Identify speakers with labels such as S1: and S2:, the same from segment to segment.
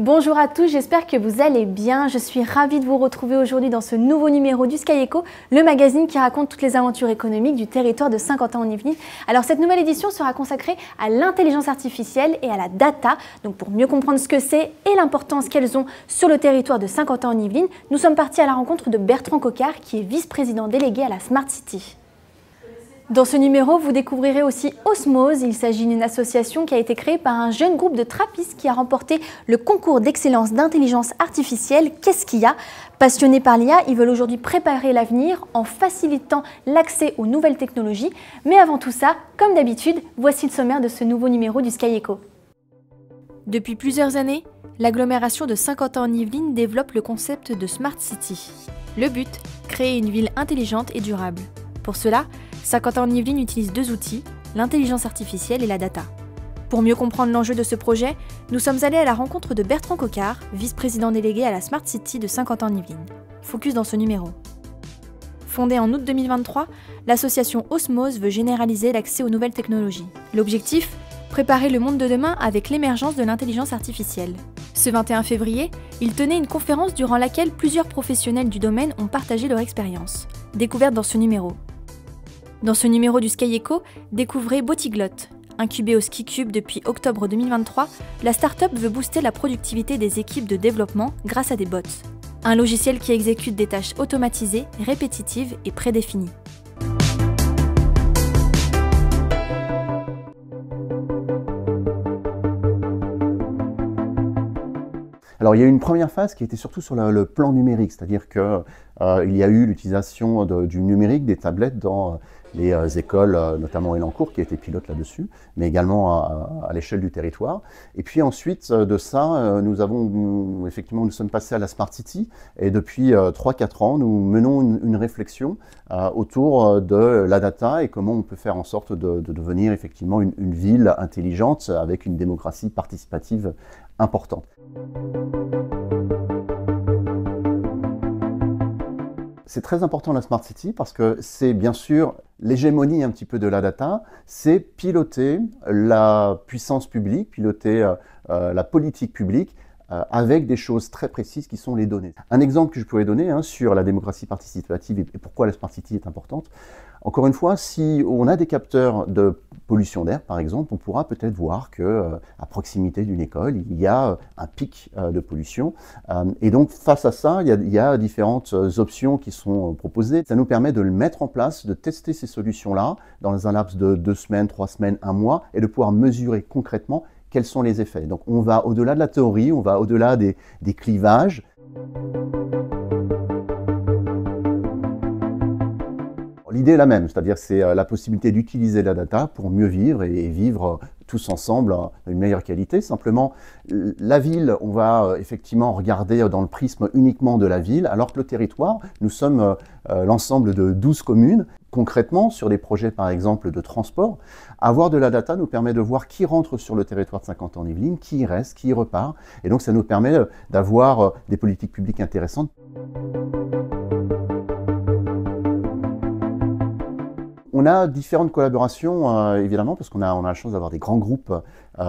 S1: Bonjour à tous, j'espère que vous allez bien. Je suis ravie de vous retrouver aujourd'hui dans ce nouveau numéro du Sky Echo, le magazine qui raconte toutes les aventures économiques du territoire de Saint-Quentin-en-Yvelines. Alors cette nouvelle édition sera consacrée à l'intelligence artificielle et à la data. Donc pour mieux comprendre ce que c'est et l'importance qu'elles ont sur le territoire de Saint-Quentin-en-Yvelines, nous sommes partis à la rencontre de Bertrand Coquart qui est vice-président délégué à la Smart City. Dans ce numéro, vous découvrirez aussi Osmose. Il s'agit d'une association qui a été créée par un jeune groupe de trappistes qui a remporté le concours d'excellence d'intelligence artificielle. Qu'est-ce qu'il y a? Passionnés par l'IA, ils veulent aujourd'hui préparer l'avenir en facilitant l'accès aux nouvelles technologies. Mais avant tout ça, comme d'habitude, voici le sommaire de ce nouveau numéro du Sky Echo. Depuis plusieurs années, l'agglomération de Saint-Quentin-en-Yvelines développe le concept de Smart City. Le but, créer une ville intelligente et durable. Pour cela, Saint-Quentin-en-Yvelines utilise deux outils, l'intelligence artificielle et la data. Pour mieux comprendre l'enjeu de ce projet, nous sommes allés à la rencontre de Bertrand Coquart, vice-président délégué à la Smart City de Saint-Quentin-en-Yvelines. Focus dans ce numéro. Fondée en août 2023, l'association Osmose veut généraliser l'accès aux nouvelles technologies. L'objectif ? Préparer le monde de demain avec l'émergence de l'intelligence artificielle. Ce 21 février, il tenait une conférence durant laquelle plusieurs professionnels du domaine ont partagé leur expérience. Découverte dans ce numéro. Dans ce numéro du Sky Echo, découvrez Botiglot. Incubée au SkiCube depuis octobre 2023, la start-up veut booster la productivité des équipes de développement grâce à des bots. Un logiciel qui exécute des tâches automatisées, répétitives et prédéfinies.
S2: Alors il y a eu une première phase qui était surtout sur le plan numérique, c'est-à-dire qu'il y a eu l'utilisation du numérique, des tablettes dans les écoles, notamment Elancourt, qui a été pilote là-dessus, mais également à l'échelle du territoire. Et puis ensuite de ça, nous sommes passés à la Smart City, et depuis 3-4 ans, nous menons une réflexion autour de la data et comment on peut faire en sorte de devenir effectivement une ville intelligente avec une démocratie participative importante. C'est très important la Smart City parce que c'est bien sûr l'hégémonie un petit peu de la data, c'est piloter la puissance publique, piloter la politique publique avec des choses très précises qui sont les données. Un exemple que je pourrais donner sur la démocratie participative et pourquoi la Smart City est importante. Encore une fois, si on a des capteurs de pollution d'air, par exemple, on pourra peut-être voir qu'à proximité d'une école, il y a un pic de pollution. Et donc, face à ça, il y a différentes options qui sont proposées. Ça nous permet de le mettre en place, de tester ces solutions-là dans un laps de 2 semaines, 3 semaines, 1 mois, et de pouvoir mesurer concrètement quels sont les effets. Donc, on va au-delà de la théorie, on va au-delà des clivages. L'idée est la même, c'est-à-dire c'est la possibilité d'utiliser la data pour mieux vivre et vivre tous ensemble une meilleure qualité. Simplement, la ville, on va effectivement regarder dans le prisme uniquement de la ville, alors que le territoire, nous sommes l'ensemble de 12 communes. Concrètement, sur des projets par exemple de transport, avoir de la data nous permet de voir qui rentre sur le territoire de Saint-Quentin-en-Yvelines, qui y reste, qui y repart, et donc ça nous permet d'avoir des politiques publiques intéressantes. On a différentes collaborations, évidemment, parce qu'on a la chance d'avoir des grands groupes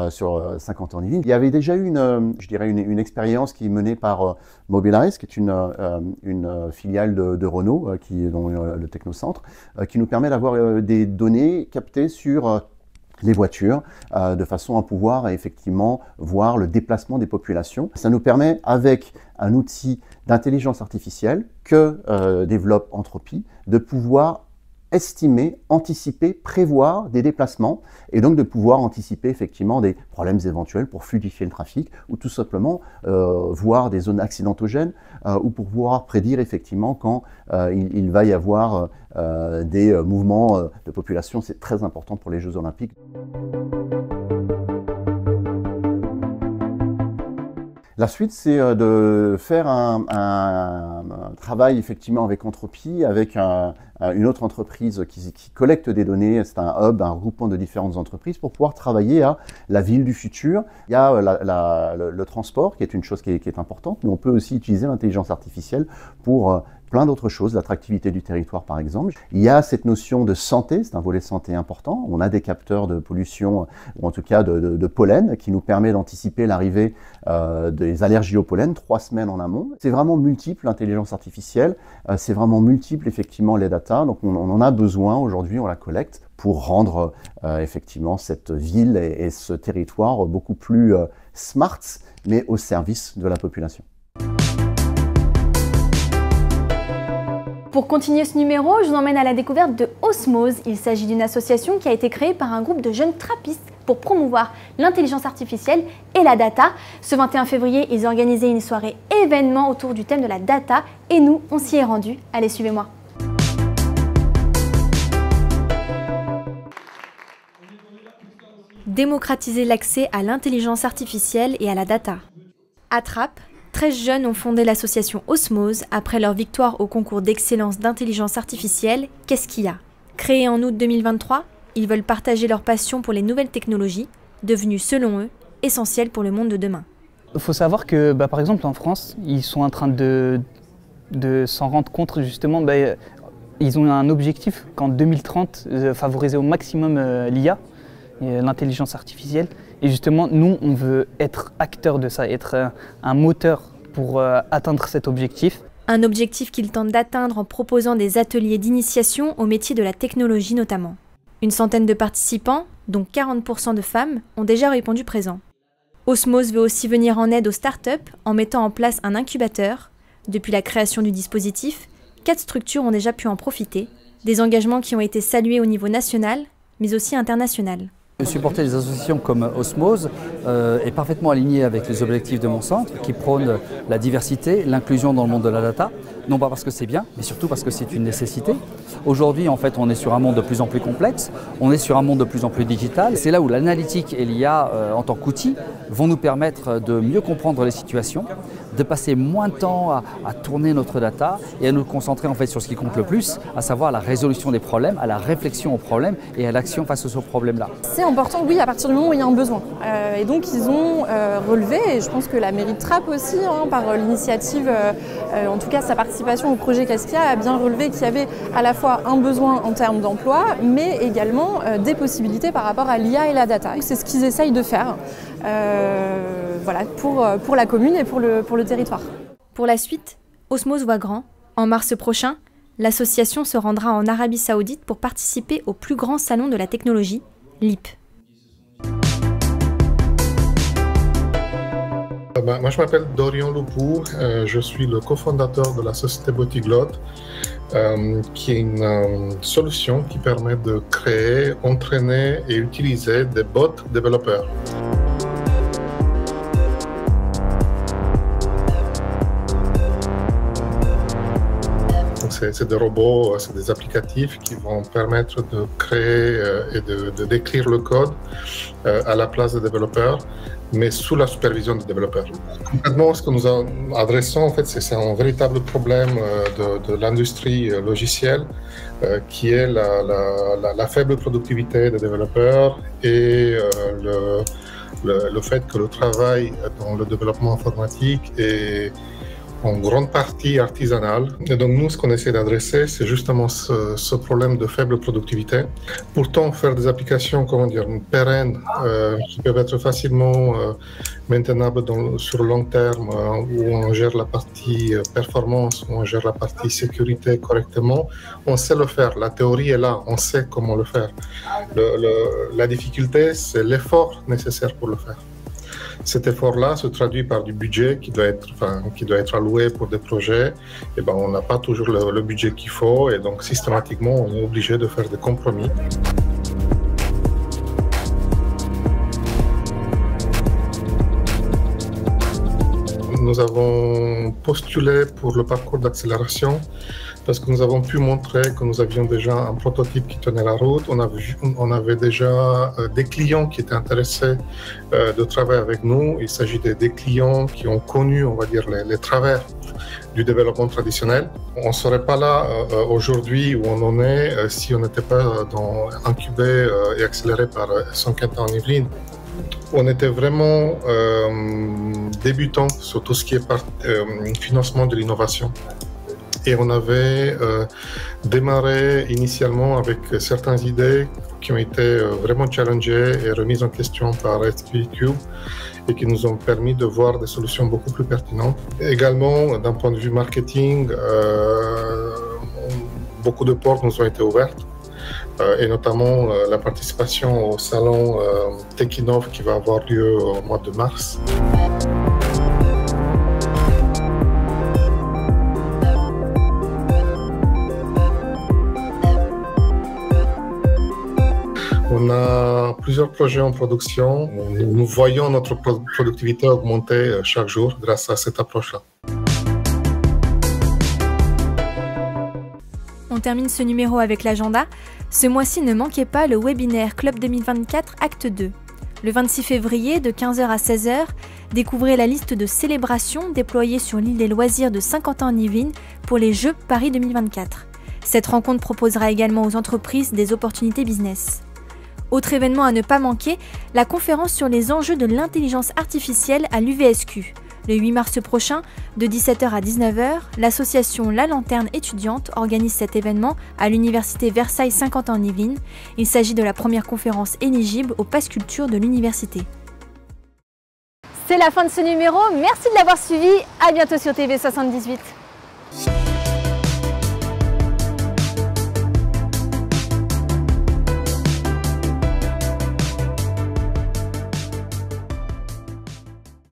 S2: sur Saint-Quentin-en-Yvelines. Il y avait déjà eu une expérience qui est menée par Mobilize, qui est une filiale de Renault, qui est dans le technocentre, qui nous permet d'avoir des données captées sur les voitures, de façon à pouvoir effectivement voir le déplacement des populations. Ça nous permet, avec un outil d'intelligence artificielle que développe Entropy, de pouvoir estimer, anticiper, prévoir des déplacements et donc de pouvoir anticiper effectivement des problèmes éventuels pour fluidifier le trafic ou tout simplement voir des zones accidentogènes ou pour pouvoir prédire effectivement quand il va y avoir des mouvements de population. C'est très important pour les Jeux Olympiques. La suite, c'est de faire un travail effectivement avec Entropy, avec une autre entreprise qui collecte des données. C'est un hub, un regroupement de différentes entreprises pour pouvoir travailler à la ville du futur. Il y a le transport qui est une chose qui est importante, mais on peut aussi utiliser l'intelligence artificielle pour plein d'autres choses, l'attractivité du territoire par exemple. Il y a cette notion de santé, c'est un volet santé important. On a des capteurs de pollution, ou en tout cas de pollen, qui nous permet d'anticiper l'arrivée des allergies au pollen 3 semaines en amont. C'est vraiment multiple l'intelligence artificielle, c'est vraiment multiple effectivement les data, donc on en a besoin aujourd'hui, on la collecte pour rendre effectivement cette ville et ce territoire beaucoup plus smart, mais au service de la population.
S1: Pour continuer ce numéro, je vous emmène à la découverte de Osmose. Il s'agit d'une association qui a été créée par un groupe de jeunes trappistes pour promouvoir l'intelligence artificielle et la data. Ce 21 février, ils organisaient une soirée événement autour du thème de la data et nous, on s'y est rendus. Allez, suivez-moi. Démocratiser l'accès à l'intelligence artificielle et à la data. À Trappes, 13 jeunes ont fondé l'association Osmose après leur victoire au concours d'excellence d'intelligence artificielle Qu'est-ce qu'il y a ? Créés en août 2023, ils veulent partager leur passion pour les nouvelles technologies, devenues selon eux essentielles pour le monde de demain.
S3: Il faut savoir que par exemple en France, ils sont en train de s'en rendre compte justement, ils ont un objectif qu'en 2030, favoriser au maximum l'IA, l'intelligence artificielle. Et justement, nous, on veut être acteurs de ça, être un moteur pour atteindre cet objectif.
S1: Un objectif qu'ils tentent d'atteindre en proposant des ateliers d'initiation au métier de la technologie notamment. Une centaine de participants, dont 40% de femmes, ont déjà répondu présent. Osmose veut aussi venir en aide aux startups en mettant en place un incubateur. Depuis la création du dispositif, 4 structures ont déjà pu en profiter. Des engagements qui ont été salués au niveau national, mais aussi international.
S4: Supporter des associations comme Osmose est parfaitement aligné avec les objectifs de mon centre qui prône la diversité, l'inclusion dans le monde de la data, non pas parce que c'est bien, mais surtout parce que c'est une nécessité. Aujourd'hui, en fait, on est sur un monde de plus en plus complexe, on est sur un monde de plus en plus digital. C'est là où l'analytique et l'IA en tant qu'outil vont nous permettre de mieux comprendre les situations, de passer moins de temps à tourner notre data et à nous concentrer en fait sur ce qui compte le plus, à savoir la résolution des problèmes, à la réflexion aux problèmes et à l'action face à ce problème-là.
S5: C'est important, oui, à partir du moment où il y a un besoin. Et donc ils ont relevé, et je pense que la mairie de Trappes aussi, par l'initiative, en tout cas sa participation au projet Qu'est-ce qu'il y a, a bien relevé qu'il y avait à la fois un besoin en termes d'emploi, mais également des possibilités par rapport à l'IA et la data. C'est ce qu'ils essayent de faire voilà, pour la commune et pour le territoire.
S1: Pour la suite, Osmose voit grand. En mars prochain, l'association se rendra en Arabie Saoudite pour participer au plus grand salon de la technologie, LEAP.
S6: Moi, je m'appelle Dorian Loupou, je suis le cofondateur de la société Botiglot, qui est une solution qui permet de créer, entraîner et utiliser des bots développeurs. C'est des robots, c'est des applicatifs qui vont permettre de créer et de décrire le code à la place des développeurs, mais sous la supervision des développeurs. Concrètement, ce que nous adressons, en fait, c'est un véritable problème de l'industrie logicielle, qui est la faible productivité des développeurs et le fait que le travail dans le développement informatique est en grande partie artisanale. Et donc nous, ce qu'on essaie d'adresser, c'est justement ce problème de faible productivité. Pourtant, faire des applications, pérennes, qui peuvent être facilement maintenables sur le long terme, où on gère la partie performance, où on gère la partie sécurité correctement, on sait le faire. La théorie est là, on sait comment le faire. La difficulté, c'est l'effort nécessaire pour le faire. Cet effort-là se traduit par du budget qui doit être alloué pour des projets. Et on n'a pas toujours le budget qu'il faut et donc systématiquement on est obligé de faire des compromis. Nous avons postulé pour le parcours d'accélération parce que nous avons pu montrer que nous avions déjà un prototype qui tenait la route. On avait déjà des clients qui étaient intéressés de travailler avec nous. Il s'agit des clients qui ont connu, on va dire, les travers du développement traditionnel. On ne serait pas là aujourd'hui où on en est si on n'était pas incubé et accéléré par Sanquentin en Yvelines. On était vraiment débutant sur tout ce qui est financement de l'innovation. Et on avait démarré initialement avec certaines idées qui ont été vraiment challengées et remises en question par SQL et qui nous ont permis de voir des solutions beaucoup plus pertinentes. Également, d'un point de vue marketing, beaucoup de portes nous ont été ouvertes. Et notamment la participation au salon TechInnov qui va avoir lieu au mois de mars. On a plusieurs projets en production. Nous voyons notre productivité augmenter chaque jour grâce à cette approche-là.
S1: On termine ce numéro avec l'agenda. Ce mois-ci, ne manquez pas le webinaire Club 2024 Acte 2. Le 26 février, de 15h à 16h, découvrez la liste de célébrations déployées sur l'île des loisirs de Saint-Quentin-en-Yvelines pour les Jeux Paris 2024. Cette rencontre proposera également aux entreprises des opportunités business. Autre événement à ne pas manquer, la conférence sur les enjeux de l'intelligence artificielle à l'UVSQ. Le 8 mars prochain, de 17h à 19h, l'association La Lanterne étudiante organise cet événement à l'université Versailles Saint-Quentin-en-Yvelines. Il s'agit de la première conférence éligible au Pass Culture de l'université. C'est la fin de ce numéro, merci de l'avoir suivi, à bientôt sur TV78.